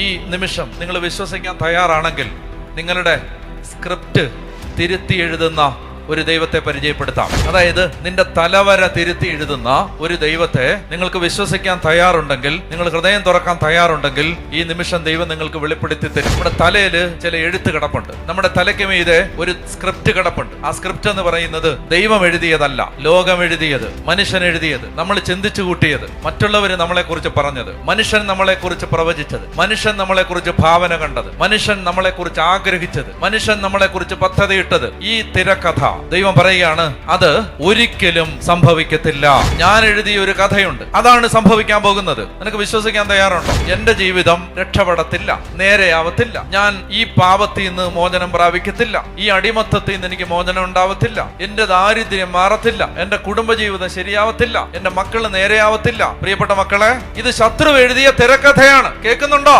ഈ നിമിഷം നിങ്ങൾ വിശ്വസിക്കാൻ തയ്യാറാണെങ്കിൽ നിങ്ങളുടെ സ്ക്രിപ്റ്റ് തിരുത്തി എഴുതുന്ന ഒരു ദൈവത്തെ പരിചയപ്പെടുത്താം. അതായത് നിന്റെ തലവര തിരുത്തി എഴുതുന്ന ഒരു ദൈവത്തെ നിങ്ങൾക്ക് വിശ്വസിക്കാൻ തയ്യാറുണ്ടെങ്കിൽ, നിങ്ങൾ ഹൃദയം തുറക്കാൻ തയ്യാറുണ്ടെങ്കിൽ ഈ നിമിഷം ദൈവം നിങ്ങൾക്ക് വെളിപ്പെടുത്തി തരും. നമ്മുടെ തലയിൽ ചില എഴുത്ത് കിടപ്പുണ്ട്. നമ്മുടെ തലയ്ക്ക് മീതെ ഒരു സ്ക്രിപ്റ്റ് കിടപ്പുണ്ട്. ആ സ്ക്രിപ്റ്റ് എന്ന് പറയുന്നത് ദൈവം എഴുതിയതല്ല, ലോകം എഴുതിയത്, മനുഷ്യൻ എഴുതിയത്, നമ്മൾ ചിന്തിച്ചു കൂട്ടിയത്, മറ്റുള്ളവർ നമ്മളെ കുറിച്ച് പറഞ്ഞത്, മനുഷ്യൻ നമ്മളെ കുറിച്ച് പ്രവചിച്ചത്, മനുഷ്യൻ നമ്മളെ കുറിച്ച് ഭാവന കണ്ടത്, മനുഷ്യൻ നമ്മളെ കുറിച്ച് ആഗ്രഹിച്ചത്, മനുഷ്യൻ നമ്മളെ കുറിച്ച് പദ്ധതിയിട്ടത്. ഈ തിരക്കഥ ദൈവം പറയുകയാണ്, അത് ഒരിക്കലും സംഭവിക്കത്തില്ല. ഞാൻ എഴുതിയ ഒരു കഥയുണ്ട്, അതാണ് സംഭവിക്കാൻ പോകുന്നത്. നിനക്ക് വിശ്വസിക്കാൻ തയ്യാറുണ്ടോ? എന്റെ ജീവിതം രക്ഷപ്പെടത്തില്ല, നേരെയാവത്തില്ല, ഞാൻ ഈ പാപത്തിൽ നിന്ന് മോചനം പ്രാപിക്കത്തില്ല, ഈ അടിമത്തത്തിൽ നിന്ന് എനിക്ക് മോചനം ഉണ്ടാവത്തില്ല, എന്റെ ദാരിദ്ര്യം മാറത്തില്ല, എന്റെ കുടുംബജീവിതം ശരിയാവത്തില്ല, എന്റെ മക്കള് നേരെയാവത്തില്ല. പ്രിയപ്പെട്ട മക്കളെ, ഇത് ശത്രു എഴുതിയ തിരക്കഥയാണ്. കേൾക്കുന്നുണ്ടോ?